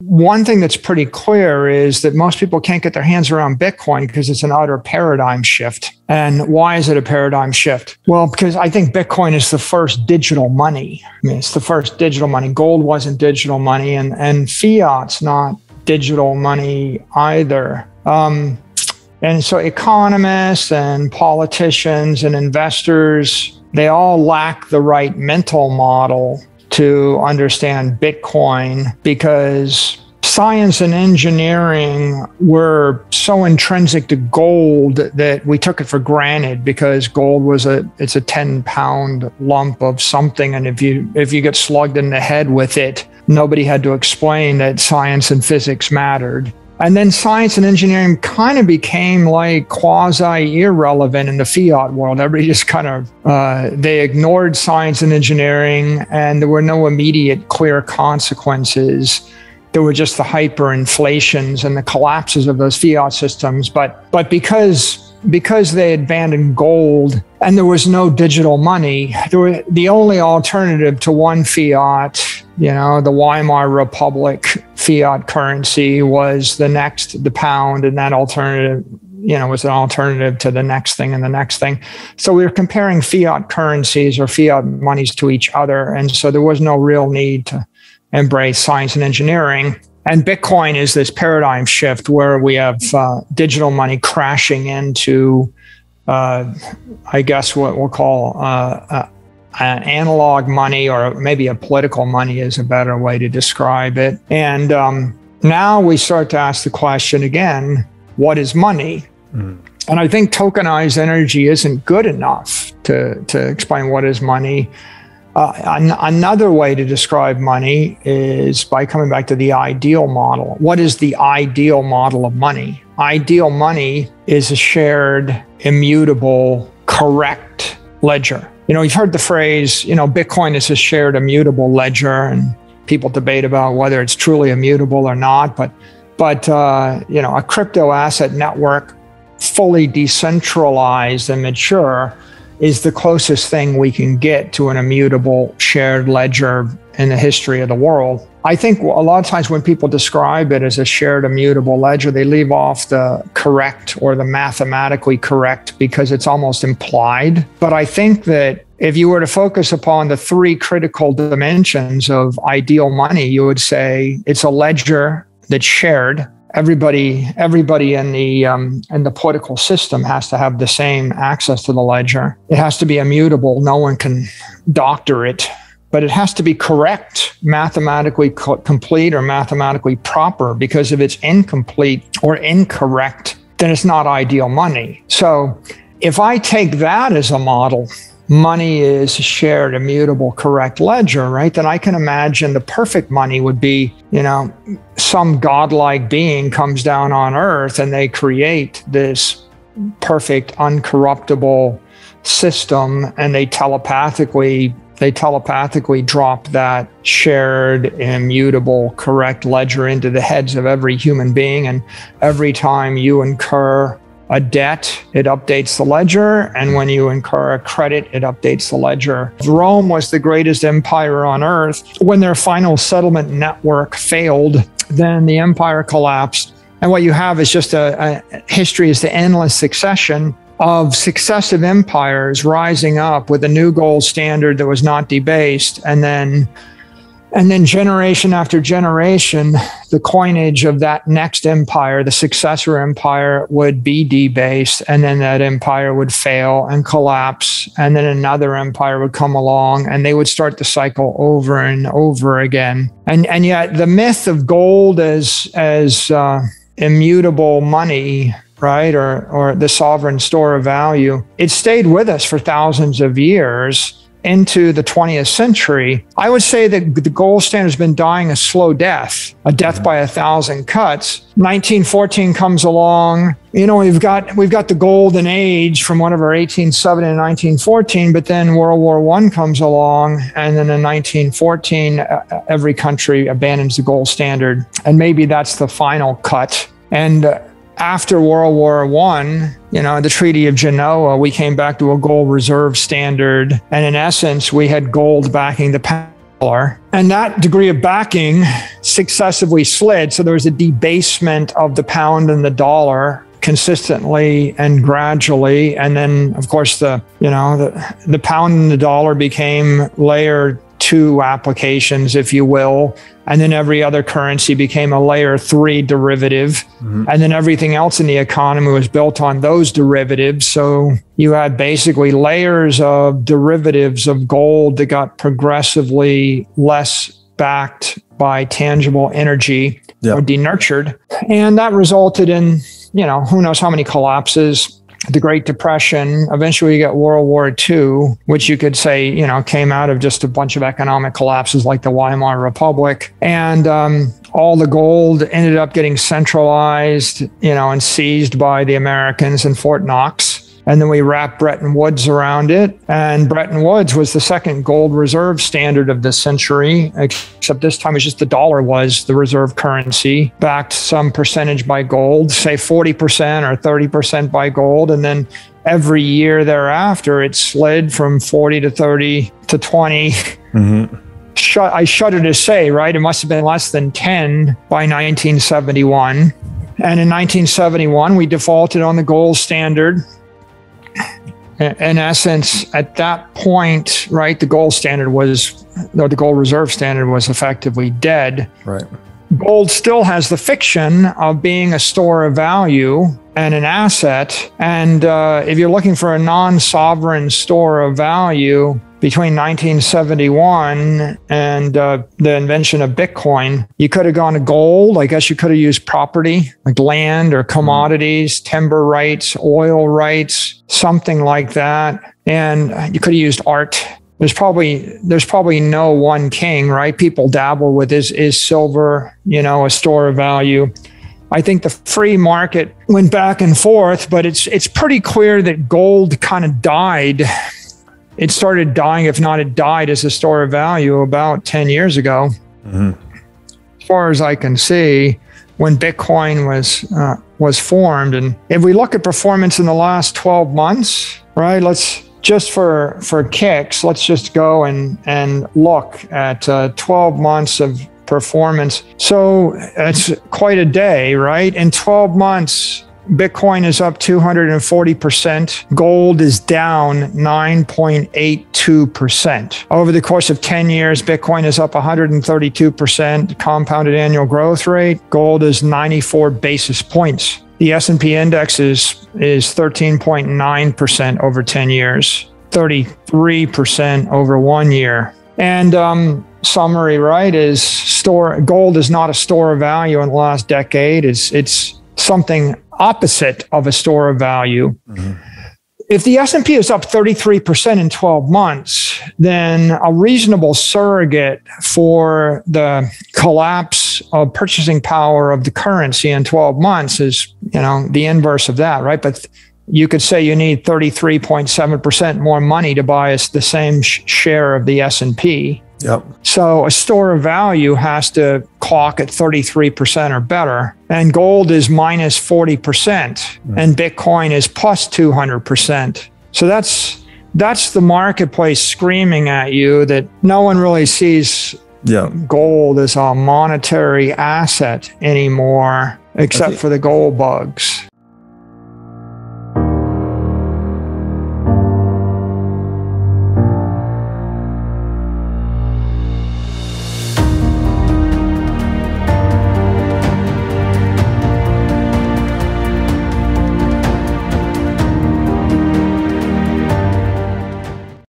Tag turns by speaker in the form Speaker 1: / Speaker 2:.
Speaker 1: one thing that's pretty clear is that most people can't get their hands around Bitcoin because it's an utter paradigm shift. And why is it a paradigm shift? Well, because I think Bitcoin is the first digital money. I mean, it's the first digital money. Gold wasn't digital money, and fiat's not digital money either. And so economists and politicians and investors, they all lack the right mental model to understand Bitcoin, because science and engineering were so intrinsic to gold that we took it for granted, because gold was it's a 10-pound lump of something. And if you get slugged in the head with it, nobody had to explain that science and physics mattered. And then science and engineering kind of became like quasi-irrelevant in the fiat world. Everybody just kind of, they ignored science and engineering, and there were no immediate clear consequences. There were just the hyperinflations and the collapses of those fiat systems. But because they had abandoned gold and there was no digital money, the only alternative to one fiat, the Weimar Republic fiat currency, was the pound, and that alternative, was an alternative to the next thing and the next thing. So we were comparing fiat currencies or fiat monies to each other. And so there was no real need to embrace science and engineering. And Bitcoin is this paradigm shift where we have digital money crashing into, I guess, what we'll call analog money, or maybe a political money is a better way to describe it. And now we start to ask the question again, what is money? Mm. And I think tokenized energy isn't good enough to explain what is money. Another way to describe money is by coming back to the ideal model. What is the ideal model of money? Ideal money is a shared, immutable, correct ledger. You've heard the phrase, Bitcoin is a shared immutable ledger, and people debate about whether it's truly immutable or not. But a crypto asset network, fully decentralized and mature, is the closest thing we can get to an immutable shared ledger in the history of the world. I think a lot of times when people describe it as a shared immutable ledger, they leave off the correct or the mathematically correct, because it's almost implied. But I think that if you were to focus upon the three critical dimensions of ideal money, you would say it's a ledger that's shared. Everybody in the political system has to have the same access to the ledger. It has to be immutable. No one can doctor it. But it has to be correct, mathematically complete or mathematically proper, because if it's incomplete or incorrect, then it's not ideal money. So if I take that as a model, money is a shared, immutable, correct ledger, right? Then I can imagine the perfect money would be, some godlike being comes down on earth and they create this perfect, uncorruptible system, and they telepathically drop that shared, immutable, correct ledger into the heads of every human being. And every time you incur a debt, it updates the ledger. And when you incur a credit, it updates the ledger. Rome was the greatest empire on earth. When their final settlement network failed, then the empire collapsed. And what you have is just a history is the endless succession of successive empires rising up with a new gold standard that was not debased. And then generation after generation, the coinage of that next empire, the successor empire, would be debased. And then that empire would fail and collapse. And then another empire would come along, and they would start the cycle over and over again. And yet the myth of gold as immutable money, right, or the sovereign store of value, it stayed with us for thousands of years into the 20th century. I would say that the gold standard has been dying a slow death, a death by 1,000 cuts. 1914 comes along. We've got the golden age from whatever 1870 to 1914, but then World War I comes along, and then in 1914, every country abandons the gold standard, and maybe that's the final cut. And after World War I, the Treaty of Genoa, we came back to a gold reserve standard. And in essence, we had gold backing the dollar. And that degree of backing successively slid. So there was a debasement of the pound and the dollar consistently and gradually. And then, of course, the pound and the dollar became layer 2 applications, if you will. And then every other currency became a layer 3 derivative. And then everything else in the economy was built on those derivatives. So you had basically layers of derivatives of gold that got progressively less backed by tangible energy or denurtured. And that resulted in, who knows how many collapses. The Great Depression, eventually you get World War II, which you could say, came out of just a bunch of economic collapses like the Weimar Republic. And all the gold ended up getting centralized, and seized by the Americans in Fort Knox. And then we wrapped Bretton Woods around it. And Bretton Woods was the second gold reserve standard of the century, except this time it's just the dollar was the reserve currency, backed some percentage by gold, say 40% or 30% by gold. And then every year thereafter, it slid from 40 to 30 to 20. I shudder to say, right? It must have been less than 10 by 1971. And in 1971, we defaulted on the gold standard. In essence, at that point, right, the gold reserve standard was effectively dead.
Speaker 2: Right.
Speaker 1: Gold still has the fiction of being a store of value and an asset. And if you're looking for a non-sovereign store of value, between 1971 and the invention of Bitcoin, you could have gone to gold. I guess you could have used property like land or commodities, timber rights, oil rights, something like that. And you could have used art. There's probably no one king, right? People dabble with is silver, a store of value. I think the free market went back and forth, but it's pretty clear that gold kind of died. It started dying, if not it died as a store of value about 10 years ago. As far as I can see, when Bitcoin was formed. And if we look at performance in the last 12 months, right, let's just for kicks, let's just go and look at 12 months of performance. So it's quite a day, right? In 12 months, Bitcoin is up 240%. Gold is down 9.82%. Over the course of 10 years, Bitcoin is up 132% compounded annual growth rate. Gold is 94 basis points. The S&P index is 13.9% over 10 years, 33% over 1 year. And summary, right, is gold is not a store of value in the last decade. It's something opposite of a store of value. If the S&P is up 33% in 12 months, then a reasonable surrogate for the collapse of purchasing power of the currency in 12 months is, the inverse of that, right? But you could say you need 33.7% more money to buy the same share of the S&P.
Speaker 2: Yep.
Speaker 1: So a store of value has to clock at 33% or better. And gold is minus 40%. And Bitcoin is plus 200%. So that's the marketplace screaming at you that no one really sees gold as a monetary asset anymore, except for the gold bugs.